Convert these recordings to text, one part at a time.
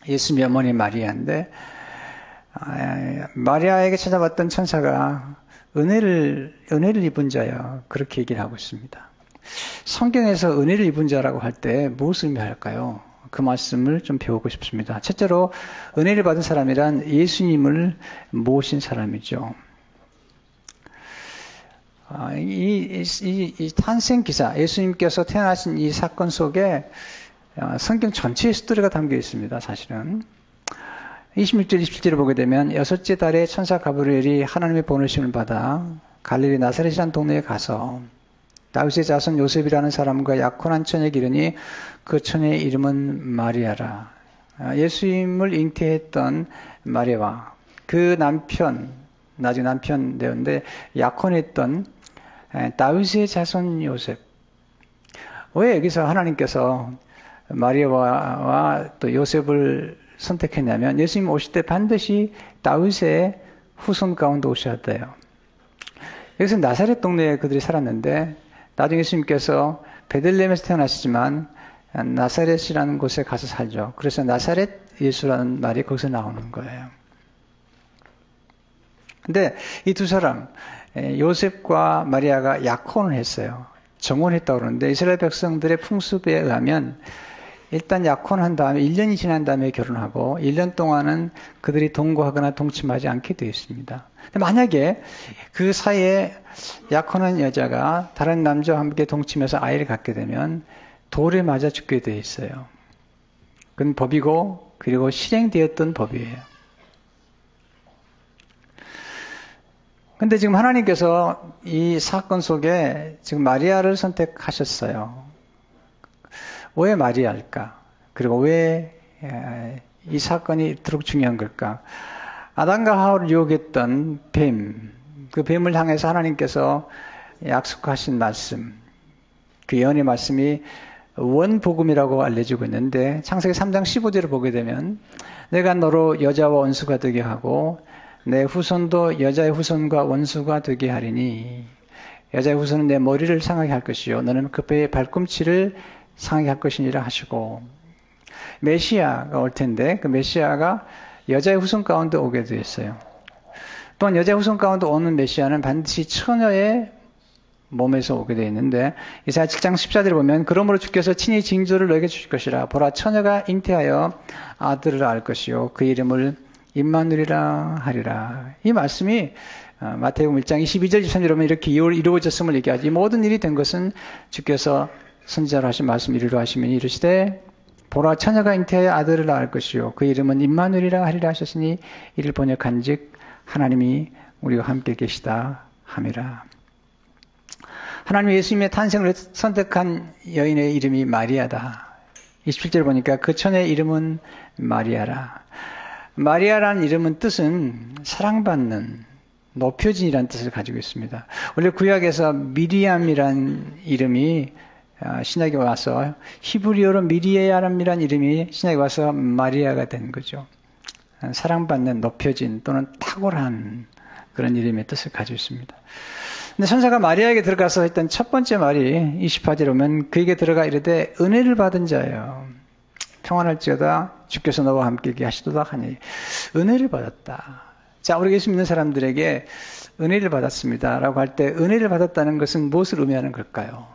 예수님의 어머니 마리아인데, 마리아에게 찾아왔던 천사가 은혜를 입은 자야, 그렇게 얘기를 하고 있습니다. 성경에서 은혜를 입은 자라고 할 때 무엇을 의미할까요? 그 말씀을 좀 배우고 싶습니다. 첫째로 은혜를 받은 사람이란 예수님을 모신 사람이죠. 이 탄생 기사, 예수님께서 태어나신 이 사건 속에 성경 전체의 스토리가 담겨 있습니다. 사실은 26절, 27절을 보게 되면 여섯째 달에 천사 가브리엘이 하나님의 보내심을 받아 갈릴리 나사렛이라는 동네에 가서 다윗의 자손 요셉이라는 사람과 약혼한 처녀에게 이르니 그 처녀의 이름은 마리아라. 예수님을 잉태했던 마리아와 그 남편, 나중에 남편 되었는데 약혼했던 다윗의 자손 요셉. 왜 여기서 하나님께서 마리아와 또 요셉을 선택했냐면 예수님 오실 때 반드시 다윗의 후손 가운데 오셔야 돼요. 여기서 나사렛 동네에 그들이 살았는데 나중에 예수님께서 베들레헴에서 태어나시지만 나사렛이라는 곳에 가서 살죠. 그래서 나사렛 예수라는 말이 거기서 나오는 거예요. 근데 이 두 사람, 요셉과 마리아가 약혼을 했어요. 정혼했다고 그러는데 이스라엘 백성들의 풍습에 의하면 일단 약혼한 다음에 1년이 지난 다음에 결혼하고 1년 동안은 그들이 동거하거나 동침하지 않게 되어 있습니다. 만약에 그 사이에 약혼한 여자가 다른 남자와 함께 동침해서 아이를 갖게 되면 돌에 맞아 죽게 되어 있어요. 그건 법이고 그리고 실행되었던 법이에요. 근데 지금 하나님께서 이 사건 속에 지금 마리아를 선택하셨어요. 왜 마리아일까? 그리고 왜 이 사건이 이토록 중요한 걸까? 아담과 하와를 유혹했던 뱀, 그 뱀을 향해서 하나님께서 약속하신 말씀, 그 예언의 말씀이 원복음이라고 알려지고 있는데 창세기 3장 15절을 보게 되면 내가 너로 여자와 원수가 되게 하고 내 후손도 여자의 후손과 원수가 되게 하리니 여자의 후손은 내 머리를 상하게 할 것이요 너는 그 배의 발꿈치를 상하게 할 것이니라 하시고 메시아가 올 텐데 그 메시아가 여자의 후손 가운데 오게 되어 있어요. 또한 여자의 후손 가운데 오는 메시아는 반드시 처녀의 몸에서 오게 되어 있는데 이사야 7장 14절을 보면 그러므로 주께서 친히 징조를 너에게 주실 것이라 보라 처녀가 잉태하여 아들을 낳을 것이요 그 이름을 임마누엘이라 하리라. 이 말씀이 마태복음 1장 22절 23절에 보면 이렇게 이루어졌음을 얘기하지. 모든 일이 된 것은 주께서 선지자로 하신 말씀 이루려 하시면 이르시되 보라 처녀가 잉태하여 아들을 낳을 것이요 그 이름은 임마누엘이라 하리라 하셨으니 이를 번역한즉 하나님이 우리와 함께 계시다 함이라. 하나님이 예수님의 탄생을 선택한 여인의 이름이 마리아다. 27절 보니까 그 처녀의 이름은 마리아라. 마리아라는 이름은 뜻은 사랑받는, 높여진이라는 뜻을 가지고 있습니다. 원래 구약에서 미리암이라는 이름이 신약에 와서 히브리어로 미리암이라는 이름이 신약에 와서 마리아가 된 거죠. 사랑받는, 높여진 또는 탁월한 그런 이름의 뜻을 가지고 있습니다. 근데 천사가 마리아에게 들어가서 했던 첫 번째 말이 28절에 보면 그에게 들어가 이르되 은혜를 받은 자예요. 평안할지어다 주께서 너와 함께 있게 하시도다 하니 은혜를 받았다. 자, 우리 예수 믿는 사람들에게 은혜를 받았습니다 라고 할 때 은혜를 받았다는 것은 무엇을 의미하는 걸까요?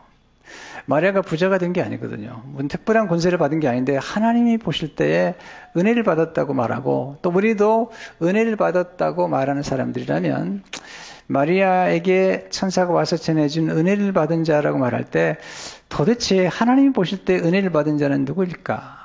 마리아가 부자가 된 게 아니거든요. 특별한 권세를 받은 게 아닌데 하나님이 보실 때에 은혜를 받았다고 말하고 또 우리도 은혜를 받았다고 말하는 사람들이라면 마리아에게 천사가 와서 전해준 은혜를 받은 자라고 말할 때 도대체 하나님이 보실 때 은혜를 받은 자는 누구일까?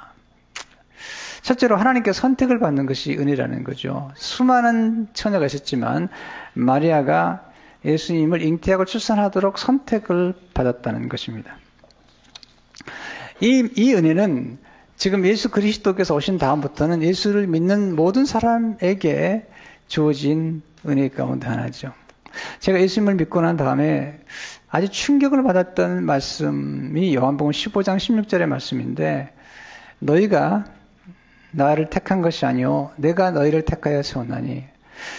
첫째로 하나님께 선택을 받는 것이 은혜라는 거죠. 수많은 처녀가 있었지만 마리아가 예수님을 잉태하고 출산하도록 선택을 받았다는 것입니다. 이 은혜는 지금 예수 그리스도께서 오신 다음부터는 예수를 믿는 모든 사람에게 주어진 은혜 가운데 하나죠. 제가 예수님을 믿고 난 다음에 아주 충격을 받았던 말씀이 요한복음 15장 16절의 말씀인데 너희가 나를 택한 것이 아니요 내가 너희를 택하여 세웠나니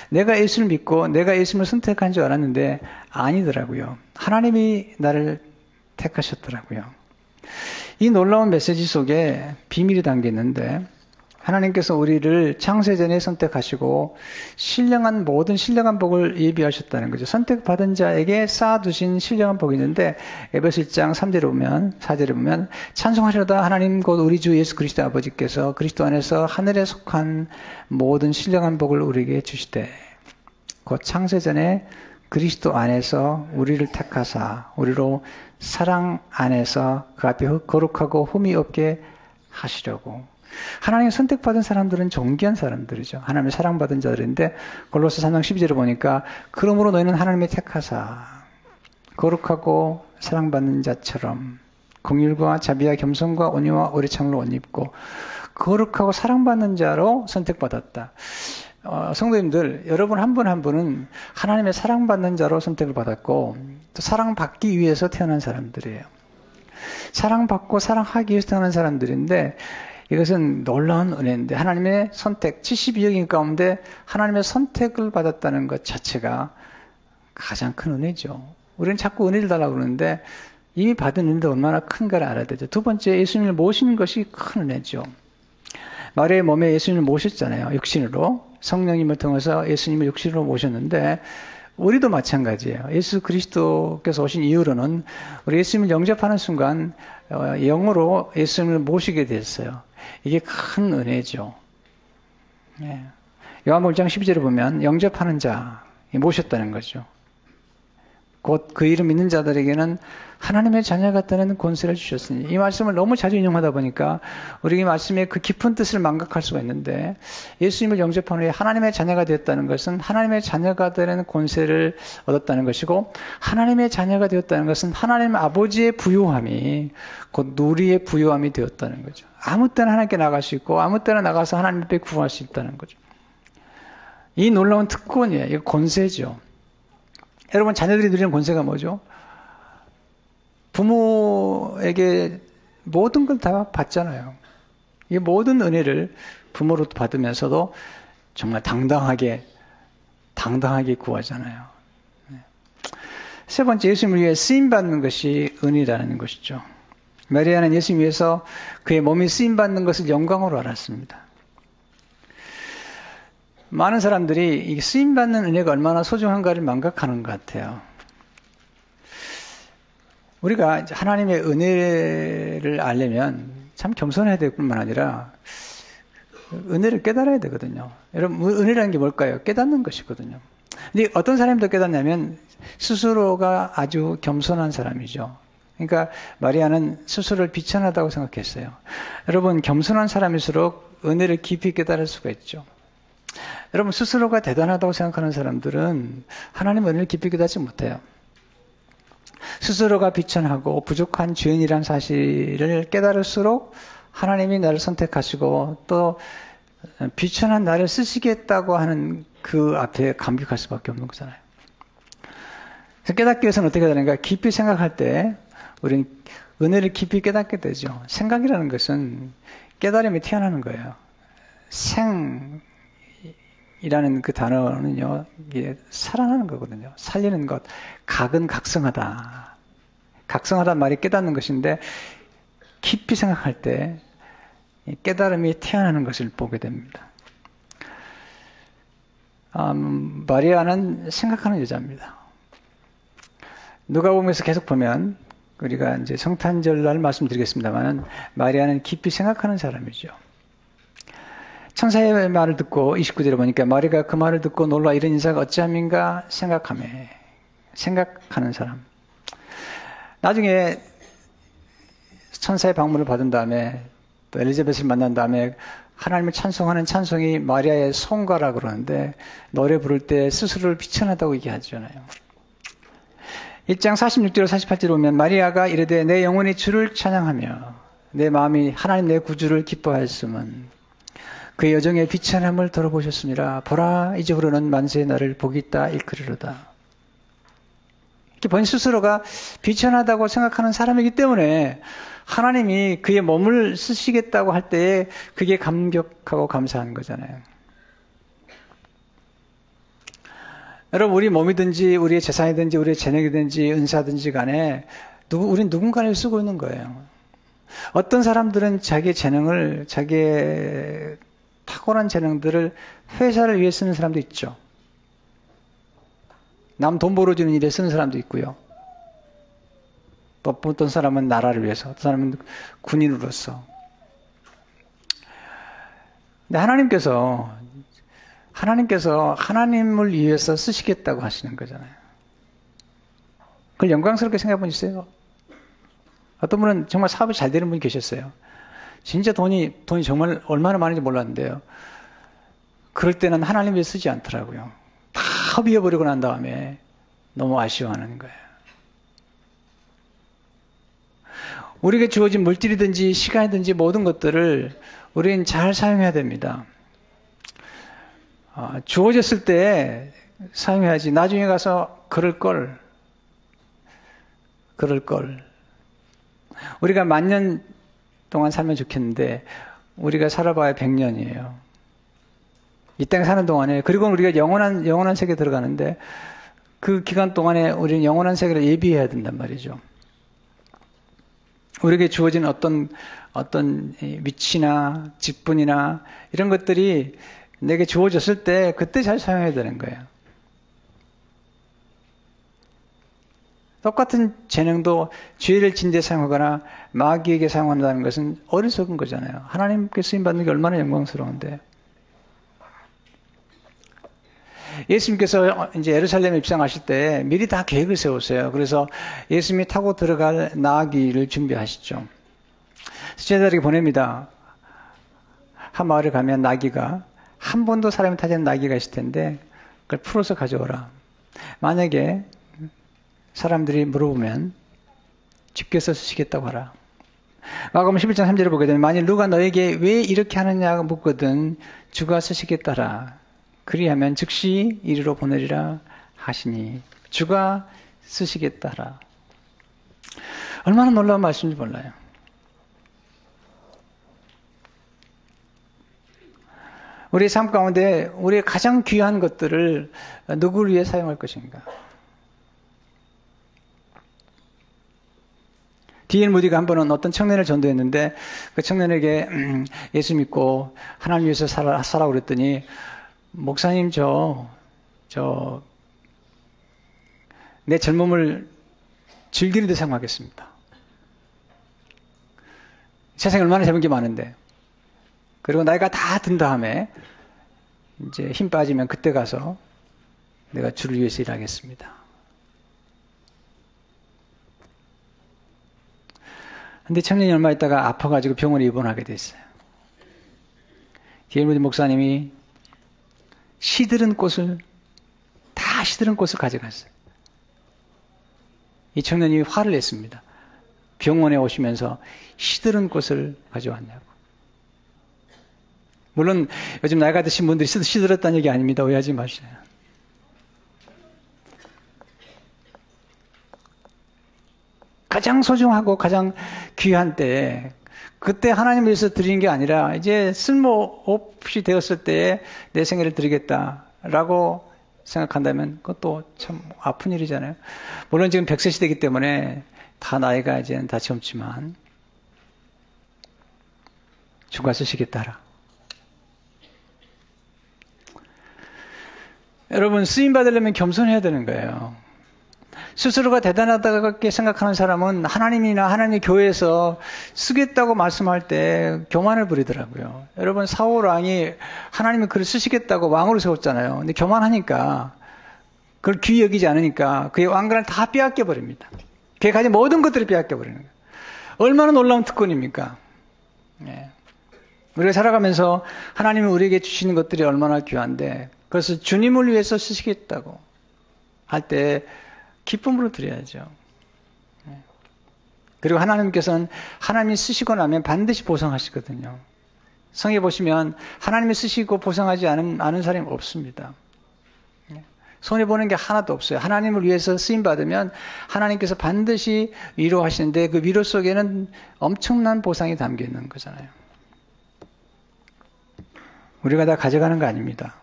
내가 예수를 믿고 내가 예수님을 선택한 줄 알았는데 아니더라고요. 하나님이 나를 택하셨더라고요. 이 놀라운 메시지 속에 비밀이 담겨 있는데 하나님께서 우리를 창세전에 선택하시고 모든 신령한 복을 예비하셨다는 거죠. 선택받은 자에게 쌓아두신 신령한 복이 있는데 에베소 1장 3절에 보면 4절에 보면 찬송하려다 하나님 곧 우리 주 예수 그리스도 아버지께서 그리스도 안에서 하늘에 속한 모든 신령한 복을 우리에게 주시되 곧 창세전에 그리스도 안에서 우리를 택하사 우리로 사랑 안에서 그 앞에 거룩하고 흠이 없게 하시려고. 하나님 선택받은 사람들은 존귀한 사람들이죠. 하나님의 사랑받은 자들인데 골로새 3장 12절을 보니까 그러므로 너희는 하나님의 택하사 거룩하고 사랑받는 자처럼 긍휼과 자비와 겸손과 온유와 오래 참음을 옷 입고 거룩하고 사랑받는 자로 선택받았다. 성도님들, 여러분 한 분 한 분은 하나님의 사랑받는 자로 선택을 받았고 또 사랑받기 위해서 태어난 사람들이에요. 사랑받고 사랑하기 위해서 태어난 사람들인데 이것은 놀라운 은혜인데 하나님의 선택, 72억인 가운데 하나님의 선택을 받았다는 것 자체가 가장 큰 은혜죠. 우리는 자꾸 은혜를 달라고 그러는데 이미 받은 은혜도 얼마나 큰가를 알아야 되죠. 두 번째, 예수님을 모시는 것이 큰 은혜죠. 마리아의 몸에 예수님을 모셨잖아요. 육신으로. 성령님을 통해서 예수님을 육신으로 모셨는데 우리도 마찬가지예요. 예수 그리스도께서 오신 이후로는 우리 예수님을 영접하는 순간 영으로 예수님을 모시게 됐어요. 이게 큰 은혜죠. 요한복음 1장 12절에 보면 영접하는 자 모셨다는 거죠. 곧 그 이름 믿는 자들에게는 하나님의 자녀가 되는 권세를 주셨으니 이 말씀을 너무 자주 인용하다 보니까 우리 이 말씀의 그 깊은 뜻을 망각할 수가 있는데 예수님을 영접한 후에 하나님의 자녀가 되었다는 것은 하나님의 자녀가 되는 권세를 얻었다는 것이고 하나님의 자녀가 되었다는 것은 하나님 아버지의 부요함이 곧 누리의 부요함이 되었다는 거죠. 아무 때나 하나님께 나갈 수 있고 아무 때나 나가서 하나님 앞에 구할 수 있다는 거죠. 이 놀라운 특권이에요. 이거 권세죠. 여러분 자녀들이 누리는 권세가 뭐죠? 부모에게 모든 걸 다 받잖아요. 이 모든 은혜를 부모로부터 받으면서도 정말 당당하게 구하잖아요. 세 번째, 예수님을 위해 쓰임받는 것이 은혜라는 것이죠. 마리아는 예수님 위해서 그의 몸이 쓰임받는 것을 영광으로 알았습니다. 많은 사람들이 이 쓰임받는 은혜가 얼마나 소중한가를 망각하는 것 같아요. 우리가 하나님의 은혜를 알려면 참 겸손해야 될 뿐만 아니라 은혜를 깨달아야 되거든요. 여러분, 은혜라는 게 뭘까요? 깨닫는 것이거든요. 근데 어떤 사람이 더 깨닫냐면 스스로가 아주 겸손한 사람이죠. 그러니까 마리아는 스스로를 비천하다고 생각했어요. 여러분, 겸손한 사람일수록 은혜를 깊이 깨달을 수가 있죠. 여러분, 스스로가 대단하다고 생각하는 사람들은 하나님의 은혜를 깊이 깨닫지 못해요. 스스로가 비천하고 부족한 죄인이란 사실을 깨달을수록 하나님이 나를 선택하시고 또 비천한 나를 쓰시겠다고 하는 그 앞에 감격할 수밖에 없는 거잖아요. 그래서 깨닫기 위해서는 어떻게 되는가? 깊이 생각할 때 우리는 은혜를 깊이 깨닫게 되죠. 생각이라는 것은 깨달음이 태어나는 거예요. 생이라는 그 단어는요, 이게 살아나는 거거든요. 살리는 것. 각은 각성하다. 각성하다는 말이 깨닫는 것인데 깊이 생각할 때 깨달음이 태어나는 것을 보게 됩니다. 마리아는 생각하는 여자입니다. 누가복음에서 계속 보면 우리가 이제 성탄절날 말씀드리겠습니다만은 마리아는 깊이 생각하는 사람이죠. 천사의 말을 듣고 29절에 보니까 마리아가 그 말을 듣고 놀라 이런 인사가 어찌함인가 생각하는 사람. 나중에 천사의 방문을 받은 다음에 또 엘리자벳을 만난 다음에 하나님을 찬송하는 찬송이 마리아의 송가라고 그러는데 노래 부를 때 스스로를 비천하다고 얘기하잖아요. 1장 46절 48절에 보면 마리아가 이르되 내 영혼이 주를 찬양하며 내 마음이 하나님 내 구주를 기뻐하였음은 그의 여정의 비천함을 들어보셨습니다. 보라 이제 흐르는 만세의 날을 복이 있다 일컬으로다. 이렇게 본 스스로가 비천하다고 생각하는 사람이기 때문에 하나님이 그의 몸을 쓰시겠다고 할 때에 그게 감격하고 감사한 거잖아요. 여러분, 우리 몸이든지 우리의 재산이든지 우리의 재능이든지 은사든지 간에 우린 누군가를 쓰고 있는 거예요. 어떤 사람들은 자기의 재능을 자기의 탁월한 재능들을 회사를 위해 쓰는 사람도 있죠. 남 돈 벌어주는 일에 쓰는 사람도 있고요. 또 어떤 사람은 나라를 위해서, 어떤 사람은 군인으로서. 근데 하나님께서 하나님을 위해서 쓰시겠다고 하시는 거잖아요. 그걸 영광스럽게 생각해 보셨어요? 어떤 분은 정말 사업이 잘 되는 분이 계셨어요. 진짜 돈이 정말 얼마나 많은지 몰랐는데요. 그럴 때는 하나님 위해 쓰지 않더라고요. 다 비워버리고 난 다음에 너무 아쉬워하는 거예요. 우리에게 주어진 물질이든지 시간이든지 모든 것들을 우리는 잘 사용해야 됩니다. 주어졌을 때 사용해야지 나중에 가서 그럴 걸. 우리가 10,000년 동안 살면 좋겠는데 우리가 살아봐야 100년이에요. 이 땅에 사는 동안에. 그리고 우리가 영원한 세계에 들어가는데 그 기간 동안에 우리는 영원한 세계를 예비해야 된단 말이죠. 우리에게 주어진 어떤 위치나 직분이나 이런 것들이 내게 주어졌을 때 그때 잘 사용해야 되는 거예요. 똑같은 재능도 죄를 진데 사용하거나 마귀에게 사용한다는 것은 어리석은 거잖아요. 하나님께 쓰임받는 게 얼마나 영광스러운데. 예수님께서 이제 예루살렘에 입성하실 때 미리 다 계획을 세우세요. 그래서 예수님이 타고 들어갈 나귀를 준비하시죠. 제자들에게 보냅니다. 한 마을에 가면 나귀가 한 번도 사람이 타지 않은 나귀가 있을 텐데 그걸 풀어서 가져오라. 만약에 사람들이 물어보면 주께서 쓰시겠다고 하라. 마가복음 11장 3절을 보게 되면 만일 누가 너에게 왜 이렇게 하느냐고 묻거든 주가 쓰시겠다라. 그리하면 즉시 이리로 보내리라 하시니 주가 쓰시겠다라. 얼마나 놀라운 말씀인지 몰라요. 우리의 삶 가운데 우리의 가장 귀한 것들을 누구를 위해 사용할 것인가? D.L. 무디가 한 번은 어떤 청년을 전도했는데 그 청년에게 예수 믿고 하나님 위해서 살아 그랬더니 목사님 내 젊음을 즐기는 데 사용하겠습니다. 세상에 얼마나 재밌는 게 많은데. 그리고 나이가 다 든 다음에 이제 힘 빠지면 그때 가서 내가 주를 위해서 일하겠습니다. 근데 청년이 얼마 있다가 아파가지고 병원에 입원하게 됐어요. D.L. 무디 목사님이 시들은 꽃을 가져갔어요. 이 청년이 화를 냈습니다. 병원에 오시면서 시들은 꽃을 가져왔냐고. 물론 요즘 나이가 드신 분들이 시들었다는 얘기 아닙니다. 오해하지 마세요. 가장 소중하고 가장 귀한 때 그때 하나님 위해서 드리는 게 아니라 이제 쓸모없이 되었을 때에 내 생애를 드리겠다라고 생각한다면 그것도 참 아픈 일이잖아요. 물론 지금 100세 시대이기 때문에 다 나이가 이제는 다 젊지만 주가 쓰시겠다라. 여러분 쓰임 받으려면 겸손해야 되는 거예요. 스스로가 대단하다고 생각하는 사람은 하나님이나 하나님의 교회에서 쓰겠다고 말씀할 때 교만을 부리더라고요. 여러분 사울 왕이 하나님이 그를 쓰시겠다고 왕으로 세웠잖아요. 근데 교만하니까 그걸 귀히 여기지 않으니까 그의 왕관을 다 빼앗겨 버립니다. 그의 가진 모든 것들을 빼앗겨 버리는 거예요. 얼마나 놀라운 특권입니까? 예. 우리가 살아가면서 하나님이 우리에게 주시는 것들이 얼마나 귀한데 그래서 주님을 위해서 쓰시겠다고 할 때 기쁨으로 드려야죠. 그리고 하나님께서는 하나님이 쓰시고 나면 반드시 보상하시거든요. 성에 보시면 하나님이 쓰시고 보상하지 않은 사람이 없습니다. 손해보는 게 하나도 없어요. 하나님을 위해서 쓰임받으면 하나님께서 반드시 위로하시는데 그 위로 속에는 엄청난 보상이 담겨 있는 거잖아요. 우리가 다 가져가는 거 아닙니다.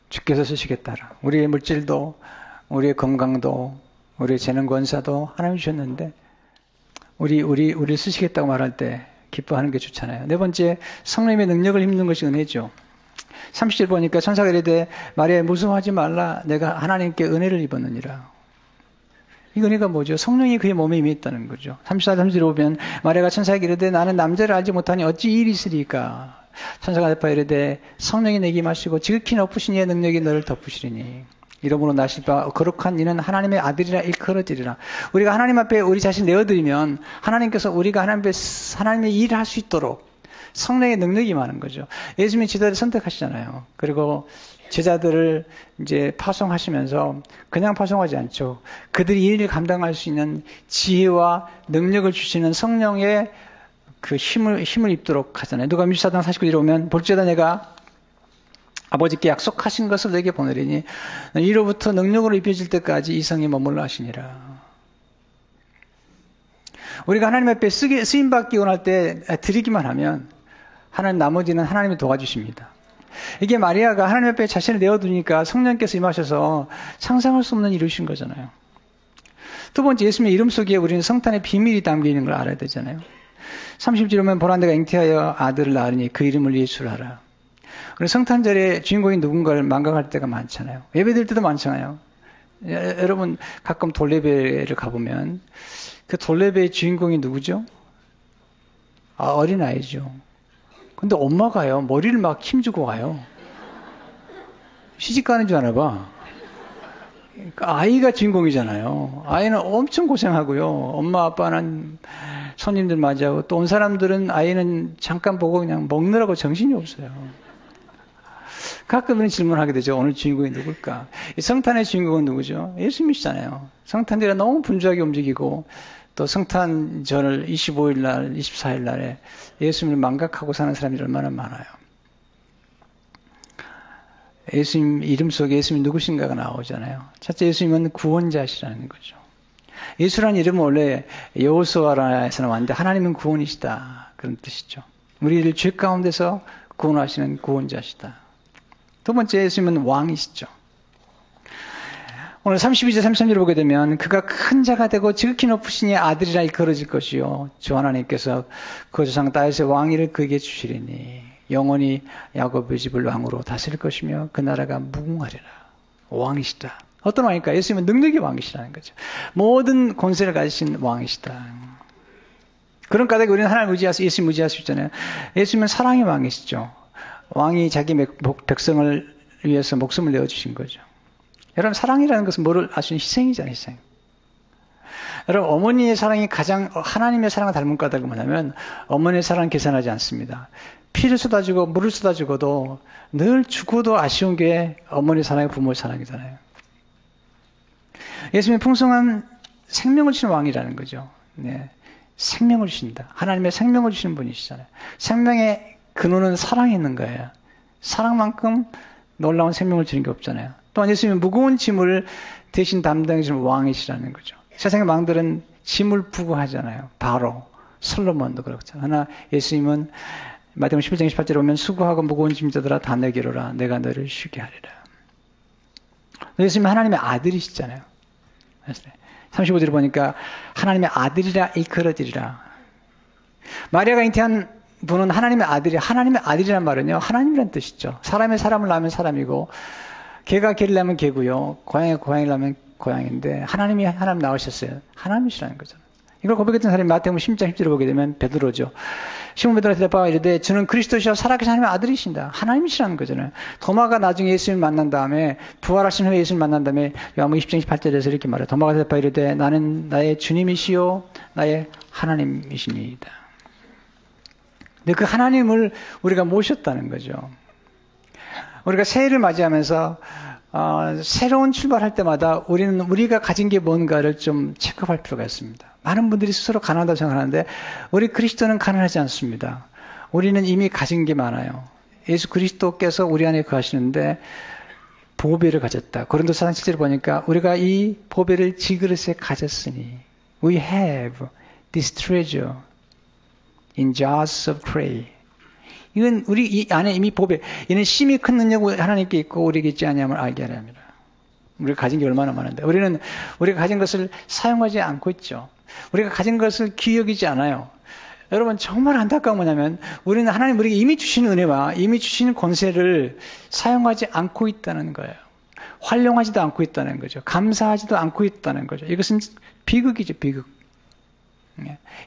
주께서 쓰시겠다라. 우리의 물질도 우리의 건강도 우리의 재능 권사도 하나님 주셨는데 우리를 쓰시겠다고 말할 때 기뻐하는 게 좋잖아요. 네 번째, 성령님의 능력을 힘는 것이 은혜죠. 30절 보니까 천사가 이르되 마리아 무서워하지 말라. 내가 하나님께 은혜를 입었느니라. 이 은혜가 뭐죠? 성령이 그의 몸에 임했다는 거죠. 34, 30절에 보면 마리아가 천사에게 이르되 나는 남자를 알지 못하니 어찌 이 일이 있으리까. 천사가 대답하여 이르되 성령이 내게 임하시고 지극히 높으신 이의 능력이 너를 덮으시리니 이러므로 나실 바 거룩한 이는 하나님의 아들이라 일컬어지리라. 우리가 하나님 앞에 우리 자신 내어드리면 하나님께서 우리가 하나님의 일을 할 수 있도록 성령의 능력이 임하는 거죠. 예수님이 제자들을 선택하시잖아요. 그리고 제자들을 이제 파송하시면서 그냥 파송하지 않죠. 그들이 이 일을 감당할 수 있는 지혜와 능력을 주시는 성령의 그 힘을 입도록 하잖아요. 누가 24장 49절에 오면 볼지어다 내가 아버지께 약속하신 것을 내게 보내리니 이로부터 능력으로 입혀질 때까지 이 성에 머물러 하시니라. 우리가 하나님 앞에 쓰임받기 원할 때 드리기만 하면 하나님 나머지는 하나님이 도와주십니다. 이게 마리아가 하나님 앞에 자신을 내어두니까 성령께서 임하셔서 상상할 수 없는 일이신 거잖아요. 두 번째, 예수님의 이름 속에 우리는 성탄의 비밀이 담겨있는 걸 알아야 되잖아요. 30절 오면 보라 내가 잉태하여 아들을 낳으니 그 이름을 예수라 하라. 우리 성탄절에 주인공이 누군가를 망각할 때가 많잖아요. 예배드릴 때도 많잖아요. 여러분 가끔 돌례배를 가보면 그 돌례배의 주인공이 누구죠? 어린아이죠. 근데 엄마가요, 머리를 막 힘주고 가요. 시집 가는 줄 아나 봐. 아이가 주인공이잖아요. 아이는 엄청 고생하고요. 엄마, 아빠는 손님들 맞이하고 또 온 사람들은 아이는 잠깐 보고 그냥 먹느라고 정신이 없어요. 가끔 이런 질문을 하게 되죠. 오늘 주인공이 누굴까? 이 성탄의 주인공은 누구죠? 예수님이시잖아요. 성탄절에 너무 분주하게 움직이고 또 성탄절을 25일 날, 24일 날에 예수님을 망각하고 사는 사람들이 얼마나 많아요. 예수님 이름 속에 예수님이 누구신가가 나오잖아요. 첫째, 예수님은 구원자시라는 거죠. 예수라는 이름은 원래 여호수아라에서 나왔는데 하나님은 구원이시다. 그런 뜻이죠. 우리를 죄 가운데서 구원하시는 구원자시다. 두 번째, 예수님은 왕이시죠. 오늘 32절 33절을 보게 되면 그가 큰 자가 되고 지극히 높으신 이의 아들이라 일컬어질 것이요 주 하나님께서 그 조상 다윗의 왕위를 그에게 주시리니 영원히 야곱의 집을 왕으로 다스릴 것이며 그 나라가 무궁하리라. 왕이시다. 어떤 왕일까? 예수님은 능력의 왕이시라는 거죠. 모든 권세를 가지신 왕이시다. 그런 까닭에 우리는 하나님을 의지해서 예수님 의지할 수 있잖아요. 예수님은 사랑의 왕이시죠. 왕이 자기 백성을 위해서 목숨을 내어주신 거죠. 여러분, 사랑이라는 것은 뭐를 알 수 있는 희생이잖아요, 희생. 여러분, 어머니의 사랑이 가장 하나님의 사랑을 닮은 까닭은 뭐냐면 어머니의 사랑은 계산하지 않습니다. 피를 쏟아주고 물을 쏟아주고도 늘 죽어도 아쉬운 게 어머니의 사랑이 부모의 사랑이잖아요. 예수님이 풍성한 생명을 주시는 왕이라는 거죠. 네. 생명을 주신다. 하나님의 생명을 주시는 분이시잖아요. 생명의 근원은 사랑에 있는 거예요. 사랑만큼 놀라운 생명을 주는 게 없잖아요. 또한 예수님은 무거운 짐을 대신 담당해 주는 왕이시라는 거죠. 세상의 왕들은 짐을 부과하잖아요. 바로 솔로몬도 그렇잖아요. 그러나 예수님은 마태복음 11장 28절에 보면 수고하고 무거운 짐자들아 다 내게로라 내가 너를 쉬게 하리라. 예수님은 하나님의 아들이시잖아요. 35절에 보니까 하나님의 아들이라 일컬어지리라. 마리아가 잉태한 분은 하나님의 아들이, 하나님의 아들이란 말은요, 하나님이란 뜻이죠. 사람의 사람을 낳으면 사람이고, 개가 개를 낳으면 개고요, 고양이가 고양이를 낳으면 고양이인데, 하나님이 하나님 낳으셨어요. 하나님이시라는 거잖아요. 이걸 고백했던 사람이 마태복음 10장 10절을 보게 되면 베드로죠. 시몬 베드로한테 대답하여 이르되 주는 그리스도시여 살아계신 하나님의 아들이신다. 하나님이시라는 거잖아요. 도마가 나중에 예수님을 만난 다음에 부활하신 후에 예수님을 만난 다음에 요한복음 20장 18절에서 이렇게 말해요. 도마가 대답하여 이르되 나는 나의 주님이시요 나의 하나님이십니다. 근데 그 하나님을 우리가 모셨다는 거죠. 우리가 새해를 맞이하면서 새로운 출발할 때마다 우리는 우리가 가진 게 뭔가를 좀 체크할 필요가 있습니다. 많은 분들이 스스로 가난하다고 생각하는데 우리 그리스도는 가난하지 않습니다. 우리는 이미 가진 게 많아요. 예수 그리스도께서 우리 안에 거하시는데 보배를 가졌다. 고린도서 4장 7절을 보니까 우리가 이 보배를 질그릇에 가졌으니 We have this treasure in jars of clay. 이건 우리 이 안에 이미 보배, 이는 심히 큰 능력이 하나님께 있고 우리에게 있지 아니함을 알게 하려 합니다. 우리가 가진 게 얼마나 많은데 우리가 가진 것을 사용하지 않고 있죠. 우리가 가진 것을 귀여기지 않아요. 여러분 정말 안타까운 뭐냐면 우리는 하나님 우리에게 이미 주신 은혜와 이미 주신 권세를 사용하지 않고 있다는 거예요. 활용하지도 않고 있다는 거죠. 감사하지도 않고 있다는 거죠. 이것은 비극이죠, 비극.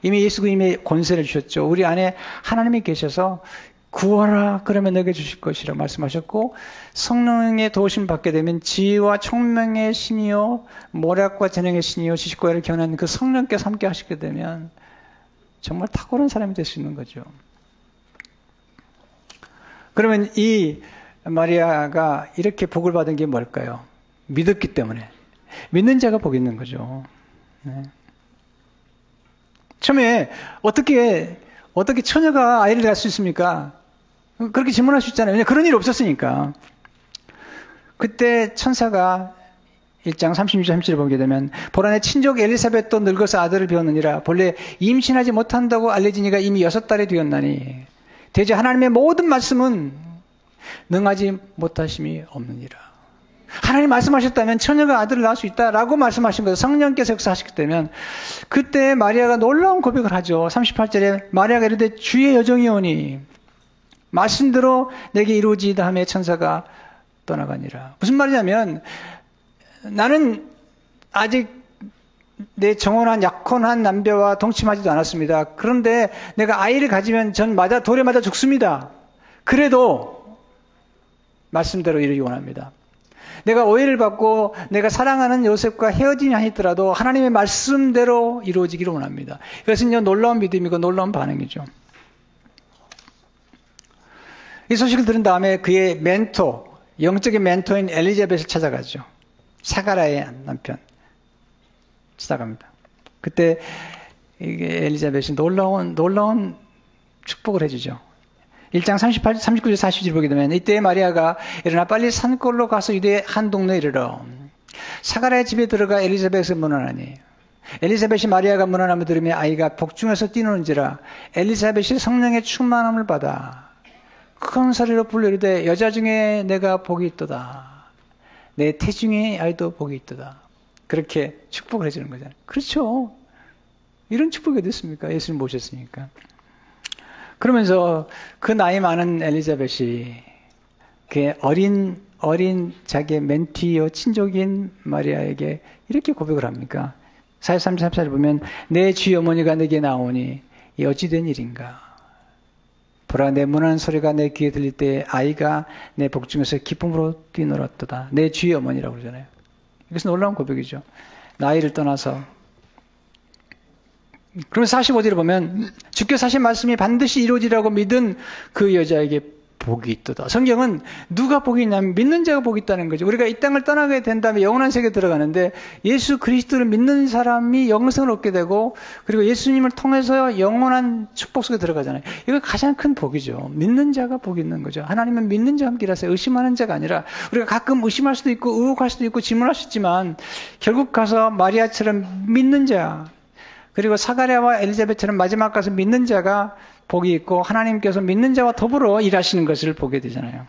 이미 예수 그님이 권세를 주셨죠. 우리 안에 하나님이 계셔서 구하라 그러면 너에게 주실 것이라고 말씀하셨고, 성령의 도우심 받게 되면 지혜와 총명의 신이요 모략과 재능의 신이요 지식과 의를 견하는 그 성령께서 함께 하시게 되면 정말 탁월한 사람이 될 수 있는 거죠. 그러면 이 마리아가 이렇게 복을 받은 게 뭘까요? 믿었기 때문에. 믿는 자가 복이 있는 거죠. 네. 처음에 어떻게 처녀가 아이를 낳을 수 있습니까? 그렇게 질문할 수 있잖아요. 왜냐하면 그런 일이 없었으니까. 그때 천사가 1장 36절 37을 보게 되면 보라 내 친족 엘리사벳도 늙어서 아들을 배웠느니라. 본래 임신하지 못한다고 알려진 이가 이미 6달이 되었나니 대제 하나님의 모든 말씀은 능하지 못하심이 없느니라. 하나님 말씀하셨다면 처녀가 아들을 낳을 수 있다라고 말씀하신 거예요. 성령께서 역사하셨기 때문에 그때 마리아가 놀라운 고백을 하죠. 38절에 마리아가 이르되 주의 여종이 오니 말씀대로 내게 이루어지이다 하며 천사가 떠나가니라. 무슨 말이냐면 나는 아직 내 정혼한 약혼한 남녀와 동침하지도 않았습니다. 그런데 내가 아이를 가지면 전 돌에 맞아 죽습니다. 그래도 말씀대로 이루기 원합니다. 내가 오해를 받고 내가 사랑하는 요셉과 헤어지냐 했더라도 하나님의 말씀대로 이루어지기를 원합니다. 이것은 놀라운 믿음이고 놀라운 반응이죠. 이 소식을 들은 다음에 그의 멘토, 영적인 멘토인 엘리자벳을 찾아가죠. 사가랴의 남편 찾아갑니다. 그때 이게 엘리자벳이 놀라운 축복을 해주죠. 1장 39절 40절 보게 되면 이때 마리아가 일어나 빨리 산골로 가서 유대 한 동네에 이르러 사가랴의 집에 들어가 엘리자벳을 문안하니 엘리사벳이 마리아가 문안함을 들으며 아이가 복중에서 뛰노는지라 엘리사벳이 성령의 충만함을 받아 큰 소리로 불러 이르되 여자 중에 내가 복이 있도다. 내 태중의 아이도 복이 있도다. 그렇게 축복을 해주는 거잖아요. 그렇죠. 이런 축복이 어디 있습니까? 예수님 모셨으니까. 그러면서 그 나이 많은 엘리자벳이 그 어린 자기의 멘티요 친족인 마리아에게 이렇게 고백을 합니까? 43절을 보면 내 주의 어머니가 내게 나오니 이 어찌된 일인가? 보라 내 문하는 소리가 내 귀에 들릴 때 아이가 내 복중에서 기쁨으로 뛰놀았도다. 내 주의 어머니라고 그러잖아요. 이것은 놀라운 고백이죠. 나이를 떠나서. 그럼 45절에 보면 주께서 하신 말씀이 반드시 이루어지라고 믿은 그 여자에게 복이 있도다. 성경은 누가 복이 있냐면 믿는 자가 복이 있다는 거죠. 우리가 이 땅을 떠나게 된 다음에 영원한 세계에 들어가는데 예수 그리스도를 믿는 사람이 영생을 얻게 되고 그리고 예수님을 통해서 영원한 축복 속에 들어가잖아요. 이거 가장 큰 복이죠. 믿는 자가 복이 있는 거죠. 하나님은 믿는 자와 함께라서 의심하는 자가 아니라 우리가 가끔 의심할 수도 있고 의혹할 수도 있고 질문할 수 있지만 결국 가서 마리아처럼 믿는 자 그리고 사가랴와 엘리자벳처럼 마지막 가서 믿는 자가 복이 있고 하나님께서 믿는 자와 더불어 일하시는 것을 보게 되잖아요.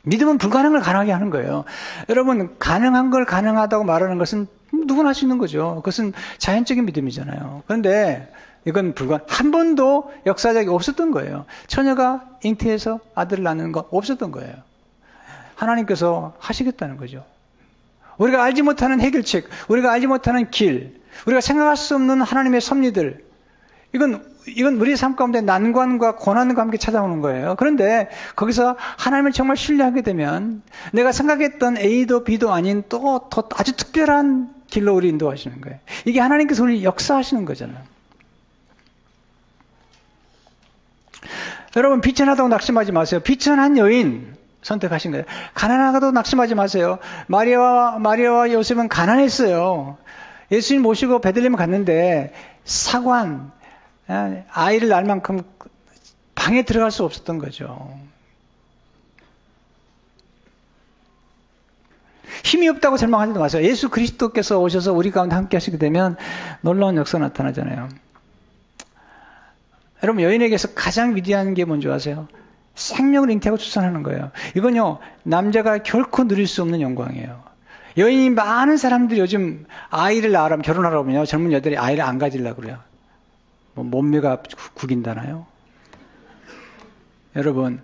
믿음은 불가능을 가능하게 하는 거예요. 여러분 가능한 걸 가능하다고 말하는 것은 누구나 할 수 있는 거죠. 그것은 자연적인 믿음이잖아요. 그런데 이건 한 번도 역사적이 없었던 거예요. 처녀가 잉태해서 아들을 낳는 거 없었던 거예요. 하나님께서 하시겠다는 거죠. 우리가 알지 못하는 해결책, 우리가 알지 못하는 길, 우리가 생각할 수 없는 하나님의 섭리들 이건 우리의 삶 가운데 난관과 고난과 함께 찾아오는 거예요. 그런데 거기서 하나님을 정말 신뢰하게 되면 내가 생각했던 A도 B도 아닌 또 더 아주 특별한 길로 우리 인도하시는 거예요. 이게 하나님께서 우리 역사하시는 거잖아요. 여러분 비천하다고 낙심하지 마세요. 비천한 여인 선택하신 거예요. 가난하다고 낙심하지 마세요. 마리아와 요셉은 가난했어요. 예수님 모시고 베들레헴 갔는데 사관 아이를 낳을 만큼 방에 들어갈 수 없었던 거죠. 힘이 없다고 절망하지도 마세요. 예수 그리스도께서 오셔서 우리 가운데 함께 하시게 되면 놀라운 역사가 나타나잖아요. 여러분 여인에게서 가장 위대한 게 뭔지 아세요? 생명을 잉태하고 출산하는 거예요. 이건요 남자가 결코 누릴 수 없는 영광이에요. 여인이 많은 사람들이 요즘 아이를 낳으라면 결혼하라면요 젊은 여자들이 아이를 안 가지려고 그래요. 뭐 몸매가 구긴다나요? 여러분,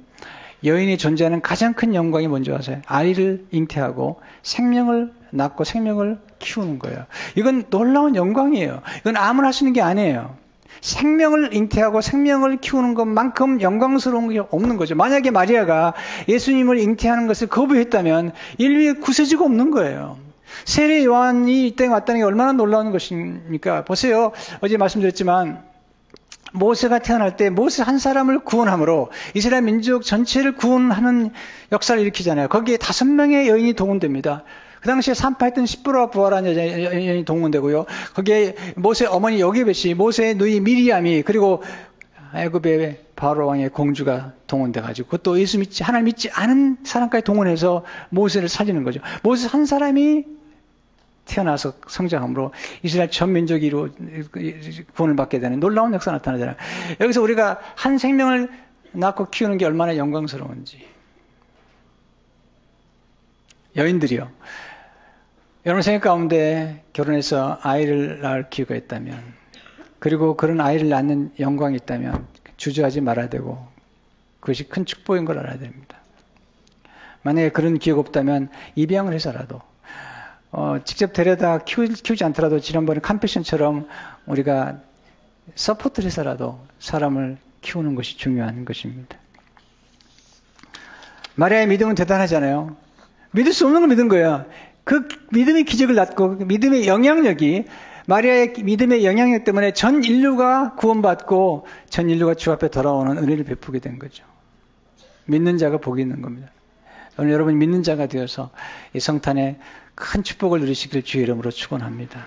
여인이 존재하는 가장 큰 영광이 뭔지 아세요? 아이를 잉태하고 생명을 낳고 생명을 키우는 거예요. 이건 놀라운 영광이에요. 이건 아무나 할 수 있는 게 아니에요. 생명을 잉태하고 생명을 키우는 것만큼 영광스러운 게 없는 거죠. 만약에 마리아가 예수님을 잉태하는 것을 거부했다면 인류에 구세주가 없는 거예요. 세례 요한이 이 땅에 왔다는 게 얼마나 놀라운 것입니까? 보세요. 어제 말씀드렸지만 모세가 태어날 때 모세 한 사람을 구원함으로 이스라엘 민족 전체를 구원하는 역사를 일으키잖아요. 거기에 5명의 여인이 동원됩니다. 그 당시에 산파했던 십부라 부하라는 여인이 동원되고요. 거기에 모세 어머니 여게벳이, 모세의 누이 미리암이, 그리고 애굽의 바로 왕의 공주가 동원돼가지고 그것도 예수 믿지, 하나님 믿지 않은 사람까지 동원해서 모세를 살리는 거죠. 모세 한 사람이 태어나서 성장함으로 이스라엘 전 민족이 구원을 받게 되는 놀라운 역사가 나타나잖아요. 여기서 우리가 한 생명을 낳고 키우는 게 얼마나 영광스러운지. 여인들이요. 여러분 생각 가운데 결혼해서 아이를 낳을 기회가 있다면, 그리고 그런 아이를 낳는 영광이 있다면 주저하지 말아야 되고 그것이 큰 축복인 걸 알아야 됩니다. 만약에 그런 기회가 없다면 입양을 해서라도 직접 데려다 키우지 않더라도 지난번에 컴패션처럼 우리가 서포트를 해서라도 사람을 키우는 것이 중요한 것입니다. 마리아의 믿음은 대단하잖아요. 믿을 수 없는 걸 믿은 거예요. 그 믿음의 기적을 낳고 믿음의 영향력이, 마리아의 믿음의 영향력 때문에 전 인류가 구원받고 전 인류가 주 앞에 돌아오는 은혜를 베푸게 된 거죠. 믿는 자가 복이 있는 겁니다. 오늘 여러분 믿는 자가 되어서 이 성탄에 큰 축복을 누리시길 주의 이름으로 축원합니다.